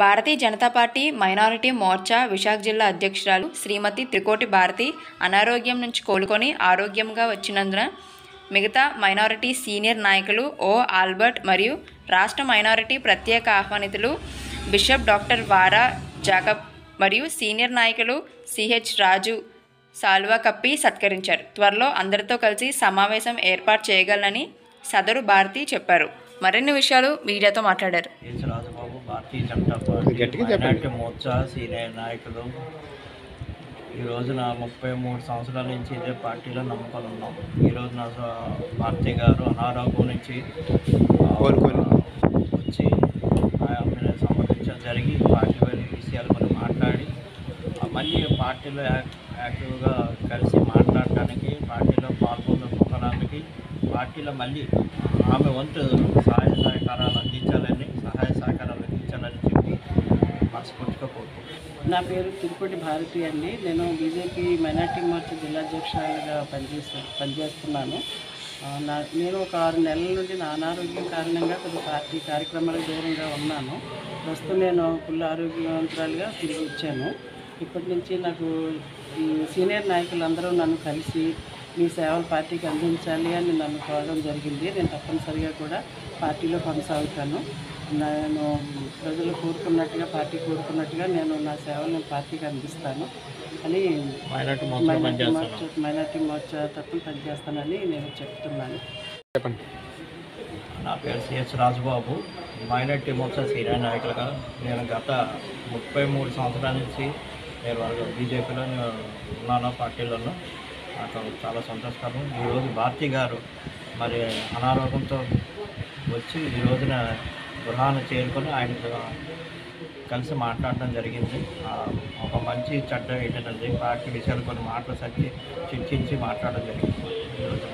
Bharatiya Janata party minority Morcha Visakha జిల్లా అధ్యక్షురాలు శ్రీమతి త్రికోటి భారతి అనారోగ్యం నుంచి కోలుకొని ఆరోగ్యంగా వచ్చినందున మిగతా మైనారిటీ సీనియర్ నాయకులు ఓ ఆల్బర్ట్ మరియు రాష్ట్ర మైనారిటీ ప్రత్యేక ఆహ్వానితులు బిషప్ డాక్టర్ వారా జాకబ్ మరియు సీనియర్ నాయకులు సిహెచ్ రాజు సాల్వా కప్పి సత్కరించారు. త్వరలో అందరితో కలిసి సమావేశం ఏర్పాటు చేయగలనని సదరు భారతి చెప్పారు. మరిన్ని విషయాలు మీడియాతో మాట్లాడారు. రాజబాబు భారతీయ జనతా పార్టీ మోర్చా సీనియర్ నాయకులు. ఈ రోజున 33 సంవత్సరాల నుంచి ఇదే పార్టీలో నమ్మకాలు ఉన్నాం. ఈ రోజున భారతి గారు అనారోగ్యం నుంచి వచ్చి ఆమెను సంప్రదించడం జరిగి పార్టీ విషయాలు మనం మాట్లాడి మళ్ళీ పార్టీలో యాక్టివ్గా కలిసి మాట్లాడటానికి పార్టీలో పాల్గొనడానికి పార్టీలో మళ్ళీ ఆమె వంతు సహాయ సహకారాలు అందించాలని చెప్పి మనస్ఫూర్తిగా కోరుకుంటున్నాను. నా పేరు తిరుపతి భారతి అండి. నేను బీజేపీ మైనార్టీ మోర్చా జిల్లా అధ్యక్షురాలుగా పనిచేస్తున్నాను. నేను ఒక 6 నెలల నుండి నా అనారోగ్యం కారణంగా కొద్ది పార్టీ కార్యక్రమాలకు దూరంగా ఉన్నాను. ప్రస్తుతం నేను ఫుల్ ఆరోగ్యవంతురాలుగా తిరిగి వచ్చాను. ఇప్పటి నుంచి నాకు ఈ సీనియర్ నాయకులందరూ నన్ను కలిసి మీ సేవలు పార్టీకి అందించాలి అని నన్ను కోరడం జరిగింది. నేను తప్పనిసరిగా కూడా పార్టీలో కొనసాగుతాను. నేను ప్రజలు పార్టీ కోరుకున్నట్టుగా నేను నా సేవలను పార్టీకి అందిస్తాను అని మైనార్టీ మోర్చా తరఫున పనిచేస్తానని నేను చెప్తున్నాను. నా పేరు CH Rajababu. Minority Morcha senior నాయకులుగా నేను గత 33 సంవత్సరాల నుంచి నేను బీజేపీలో ఉన్నాను. పార్టీలలో నాకు చాలా సంతోషకరం. ఈరోజు భారతి గారు మరి అనారోగ్యంతో వచ్చి ఈ రోజున గృహాన్ని చేరుకొని ఆయన కలిసి మాట్లాడడం జరిగింది. ఒక మంచి చెడ్డ ఏంటంటే పార్టీ విషయాలు కొన్ని మాటలు చర్చించి మాట్లాడడం జరిగింది ఈ రోజున.